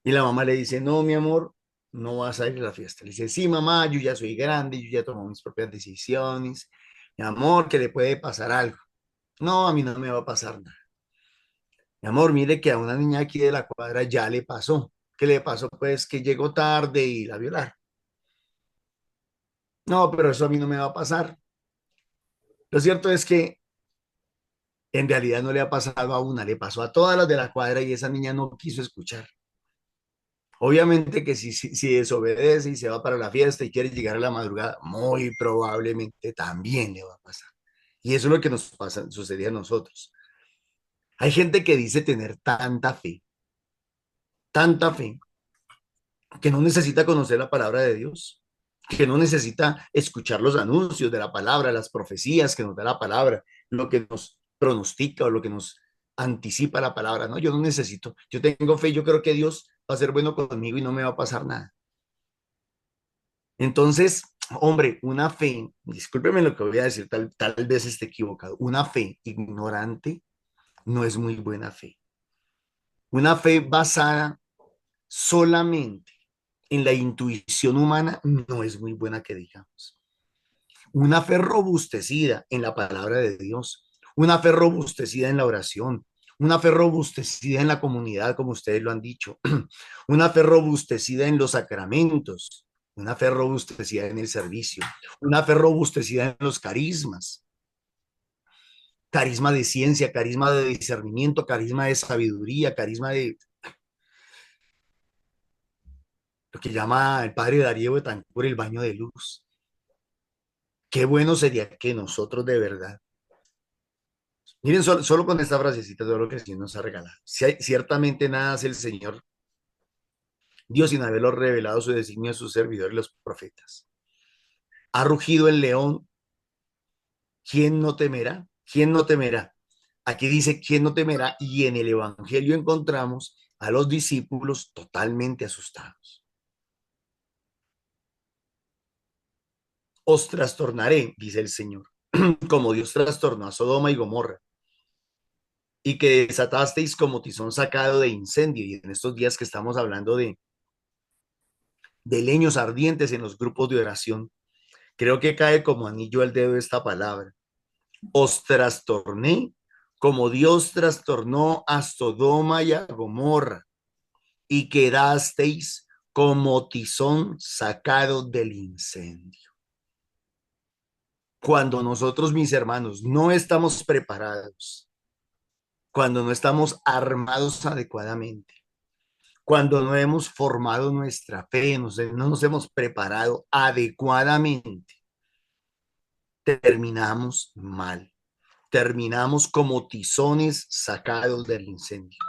Y la mamá le dice, no, mi amor, no vas a ir a la fiesta. Le dice, sí, mamá, yo ya soy grande, yo ya tomo mis propias decisiones. Mi amor, que le puede pasar algo. No, a mí no me va a pasar nada. Mi amor, mire que a una niña aquí de la cuadra ya le pasó. ¿Qué le pasó? Pues que llegó tarde y la violaron. No, pero eso a mí no me va a pasar. Lo cierto es que en realidad no le ha pasado a una, le pasó a todas las de la cuadra y esa niña no quiso escuchar. Obviamente que si desobedece y se va para la fiesta y quiere llegar a la madrugada, muy probablemente también le va a pasar. Y eso es lo que nos pasa, sucedía a nosotros. Hay gente que dice tener tanta fe, que no necesita conocer la palabra de Dios, que no necesita escuchar los anuncios de la palabra, las profecías que nos da la palabra, lo que nos pronostica o lo que nos anticipa la palabra, no, yo no necesito, yo tengo fe, yo creo que Dios va a ser bueno conmigo y no me va a pasar nada. Entonces, hombre, una fe, discúlpeme lo que voy a decir, tal vez esté equivocado, una fe ignorante no es muy buena fe. Una fe basada solamente en la intuición humana no es muy buena que digamos. Una fe robustecida en la palabra de Dios, una fe robustecida en la oración, una fe robustecida en la comunidad, como ustedes lo han dicho, una fe robustecida en los sacramentos, una fe robustecida en el servicio, una fe robustecida en los carismas, carisma de ciencia, carisma de discernimiento, carisma de sabiduría, carisma de lo que llama el padre Darío Betancourt el baño de luz. Qué bueno sería que nosotros de verdad, miren, solo con esta frasecita de lo que el Señor nos ha regalado. Ciertamente nada hace el Señor Dios sin haberlo revelado su designio a sus servidores, los profetas. Ha rugido el león, ¿quién no temerá? ¿Quién no temerá? Aquí dice, ¿quién no temerá? Y en el Evangelio encontramos a los discípulos totalmente asustados. Os trastornaré, dice el Señor, como Dios trastornó a Sodoma y Gomorra, y que desatasteis como tizón sacado de incendio. Y en estos días que estamos hablando de leños ardientes en los grupos de oración, creo que cae como anillo al dedo esta palabra. Os trastorné como Dios trastornó a Sodoma y a Gomorra, y quedasteis como tizón sacado del incendio. Cuando nosotros, mis hermanos, no estamos preparados, cuando no estamos armados adecuadamente, cuando no hemos formado nuestra fe, no nos hemos preparado adecuadamente, terminamos mal, terminamos como tizones sacados del incendio.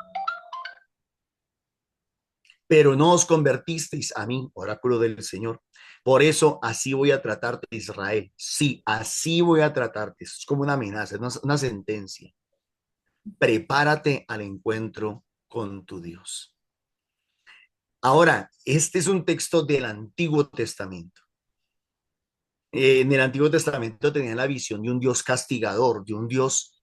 Pero no os convertisteis a mí, oráculo del Señor. Por eso así voy a tratarte, Israel. Sí, así voy a tratarte. Es como una amenaza, es una sentencia. Prepárate al encuentro con tu Dios. Ahora, este es un texto del Antiguo Testamento. En el Antiguo Testamento tenían la visión de un Dios castigador, de un Dios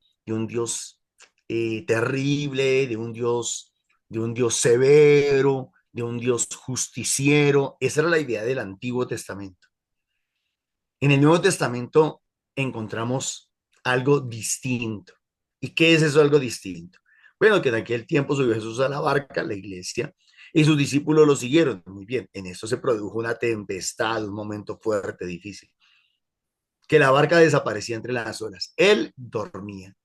terrible, de un Dios severo, de un Dios justiciero. Esa era la idea del Antiguo Testamento. En el Nuevo Testamento encontramos algo distinto. ¿Y qué es eso, algo distinto? Bueno, que en aquel tiempo subió Jesús a la barca, la iglesia, y sus discípulos lo siguieron. Muy bien, en esto se produjo una tempestad, un momento fuerte, difícil, que la barca desaparecía entre las olas. Él dormía.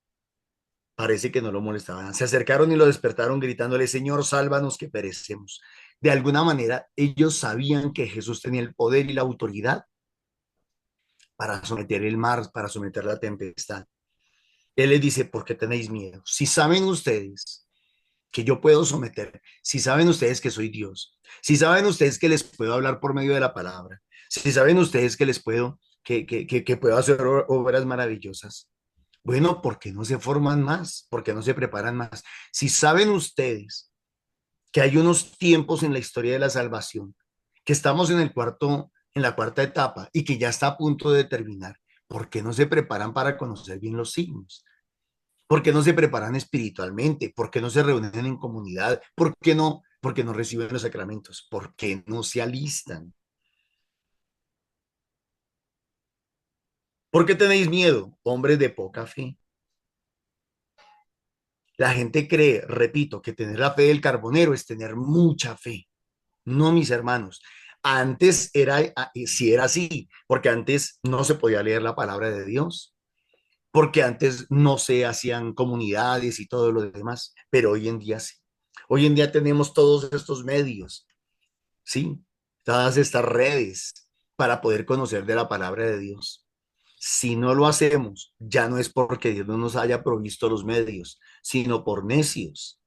Parece que no lo molestaban. Se acercaron y lo despertaron gritándole, Señor, sálvanos que perecemos. De alguna manera, ellos sabían que Jesús tenía el poder y la autoridad para someter el mar, para someter la tempestad. Él les dice, ¿por qué tenéis miedo? Si saben ustedes que yo puedo someter, si saben ustedes que soy Dios, si saben ustedes que les puedo hablar por medio de la palabra, si saben ustedes que les puedo, que puedo hacer obras maravillosas, bueno, ¿por qué no se forman más? ¿Por qué no se preparan más? Si saben ustedes que hay unos tiempos en la historia de la salvación, que estamos en la cuarta etapa y que ya está a punto de terminar, ¿por qué no se preparan para conocer bien los signos? ¿Por qué no se preparan espiritualmente? ¿Por qué no se reúnen en comunidad? ¿Por qué no? ¿Por qué no reciben los sacramentos? ¿Por qué no se alistan? ¿Por qué tenéis miedo, hombres de poca fe? La gente cree, repito, que tener la fe del carbonero es tener mucha fe. No, mis hermanos. Antes sí era así, porque antes no se podía leer la palabra de Dios, porque antes no se hacían comunidades y todo lo demás, pero hoy en día sí. Hoy en día tenemos todos estos medios, ¿sí? Todas estas redes para poder conocer de la palabra de Dios. Si no lo hacemos, ya no es porque Dios no nos haya provisto los medios, sino por necios,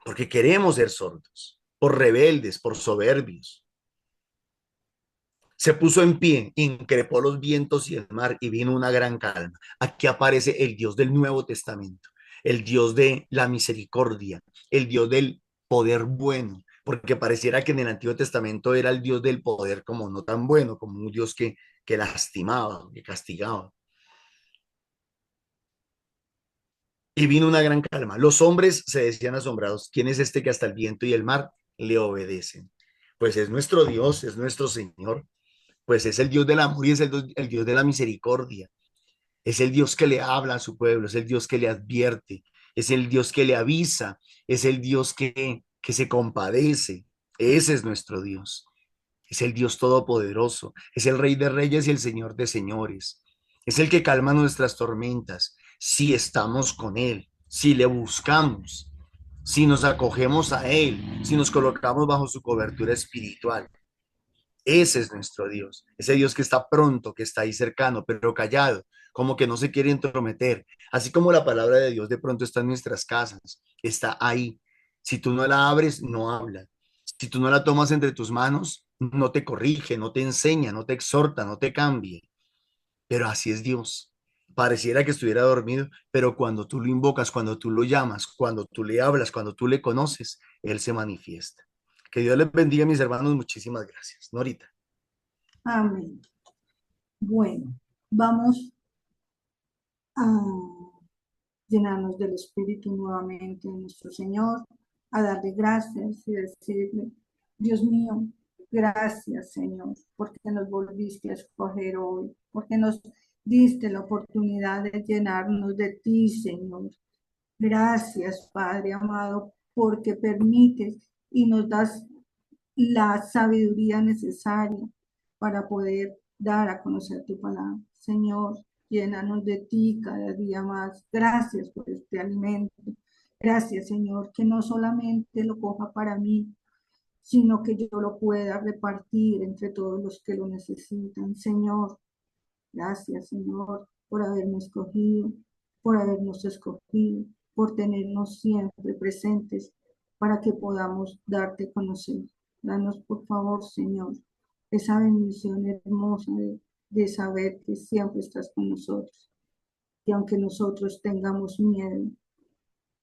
porque queremos ser sordos, por rebeldes, por soberbios. Se puso en pie, increpó los vientos y el mar y vino una gran calma. Aquí aparece el Dios del Nuevo Testamento, el Dios de la misericordia, el Dios del poder bueno, porque pareciera que en el Antiguo Testamento era el Dios del poder como no tan bueno, como un Dios que lastimaba, que castigaba. Y vino una gran calma. Los hombres se decían asombrados, ¿quién es este que hasta el viento y el mar le obedecen? Pues es nuestro Dios, es nuestro Señor, pues es el Dios del amor y es el Dios de la misericordia. Es el Dios que le habla a su pueblo, es el Dios que le advierte, es el Dios que le avisa, es el Dios que se compadece. Ese es nuestro Dios. Es el Dios todopoderoso, es el Rey de Reyes y el Señor de Señores. Es el que calma nuestras tormentas si estamos con Él, si le buscamos, si nos acogemos a Él, si nos colocamos bajo su cobertura espiritual. Ese es nuestro Dios, ese Dios que está pronto, que está ahí cercano, pero callado, como que no se quiere entrometer. Así como la palabra de Dios de pronto está en nuestras casas, está ahí. Si tú no la abres, no habla. Si tú no la tomas entre tus manos, no te corrige, no te enseña, no te exhorta, no te cambie. Pero así es Dios. Pareciera que estuviera dormido, pero cuando tú lo invocas, cuando tú lo llamas, cuando tú le hablas, cuando tú le conoces, Él se manifiesta. Que Dios les bendiga, mis hermanos. Muchísimas gracias. Norita. Amén. Bueno, vamos a llenarnos del Espíritu nuevamente de nuestro Señor, a darle gracias y decirle, Dios mío, gracias Señor, porque nos volviste a escoger hoy, porque nos diste la oportunidad de llenarnos de ti, Señor. Gracias, Padre amado, porque permites y nos das la sabiduría necesaria para poder dar a conocer tu palabra. Señor, llénanos de ti cada día más. Gracias por este alimento. Gracias, Señor, que no solamente lo coja para mí, sino que yo lo pueda repartir entre todos los que lo necesitan. Señor, gracias, Señor, por habernos escogido, por tenernos siempre presentes para que podamos darte a conocer. Danos, por favor, Señor, esa bendición hermosa de saber que siempre estás con nosotros. Y aunque nosotros tengamos miedo,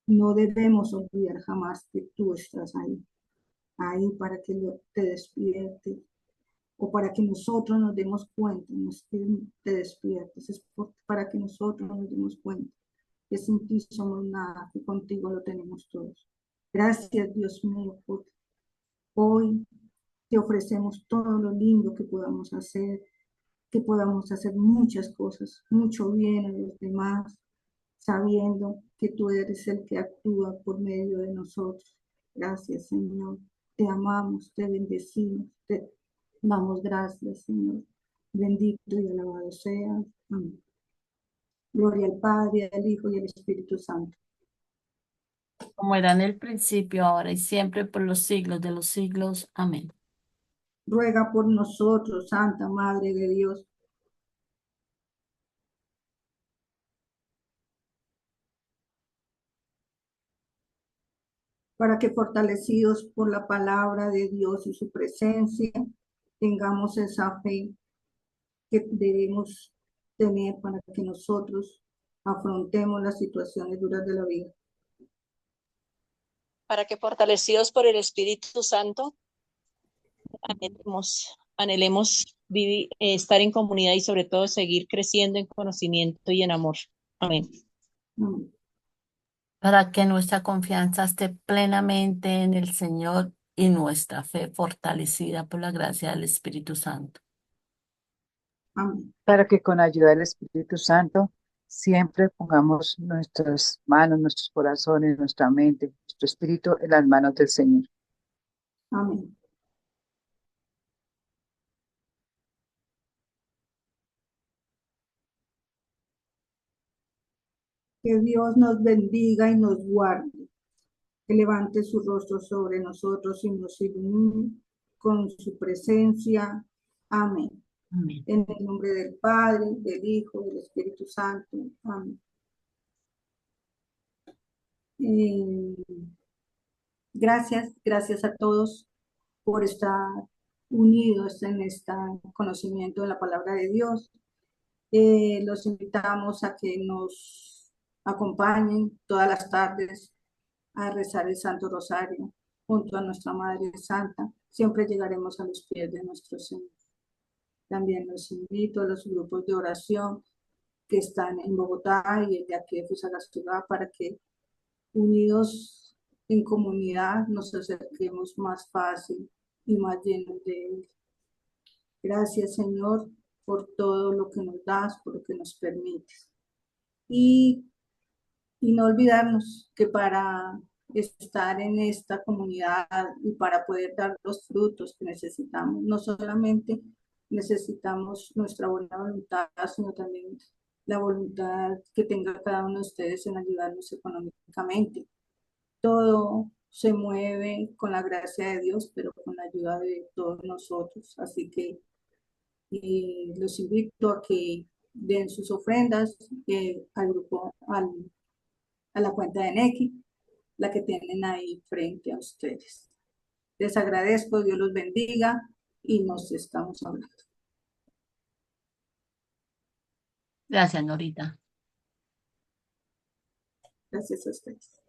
no debemos olvidar jamás que tú estás ahí para que te despiertes o para que nosotros nos demos cuenta, no es que te despiertes, es para que nosotros nos demos cuenta que sin ti somos nada, que contigo lo tenemos todos. Gracias, Dios mío, por hoy te ofrecemos todo lo lindo que podamos hacer muchas cosas, mucho bien a los demás, sabiendo que tú eres el que actúa por medio de nosotros. Gracias, Señor. Te amamos, te bendecimos, te damos gracias, Señor. Bendito y alabado seas. Amén. Gloria al Padre, al Hijo y al Espíritu Santo. Como era en el principio, ahora y siempre, por los siglos de los siglos. Amén. Ruega por nosotros, Santa Madre de Dios, para que fortalecidos por la palabra de Dios y su presencia, tengamos esa fe que debemos tener para que nosotros afrontemos las situaciones duras de la vida. Para que fortalecidos por el Espíritu Santo, anhelemos vivir, estar en comunidad y sobre todo seguir creciendo en conocimiento y en amor. Amén. Amén. Para que nuestra confianza esté plenamente en el Señor y nuestra fe fortalecida por la gracia del Espíritu Santo. Amén. Para que con ayuda del Espíritu Santo siempre pongamos nuestras manos, nuestros corazones, nuestra mente, nuestro espíritu en las manos del Señor. Amén. Que Dios nos bendiga y nos guarde, que levante su rostro sobre nosotros y nos ilumine con su presencia. Amén. Amén. En el nombre del Padre, del Hijo, del Espíritu Santo. Amén. Gracias a todos por estar unidos en este conocimiento de la palabra de Dios. Los invitamos a que nos acompañen todas las tardes a rezar el Santo Rosario junto a nuestra Madre Santa. Siempre llegaremos a los pies de nuestro Señor. También los invito a los grupos de oración que están en Bogotá y el de aquí de Fusagasugá para que unidos en comunidad nos acerquemos más fácil y más llenos de Él. Gracias, Señor, por todo lo que nos das, por lo que nos permites. Y no olvidarnos que para estar en esta comunidad y para poder dar los frutos que necesitamos, no solamente necesitamos nuestra buena voluntad, sino también la voluntad que tenga cada uno de ustedes en ayudarnos económicamente. Todo se mueve con la gracia de Dios, pero con la ayuda de todos nosotros. Así que los invito a que den sus ofrendas al grupo, a la cuenta de Nequi, la que tienen ahí frente a ustedes. Les agradezco, Dios los bendiga y nos estamos hablando. Gracias, Norita. Gracias a ustedes.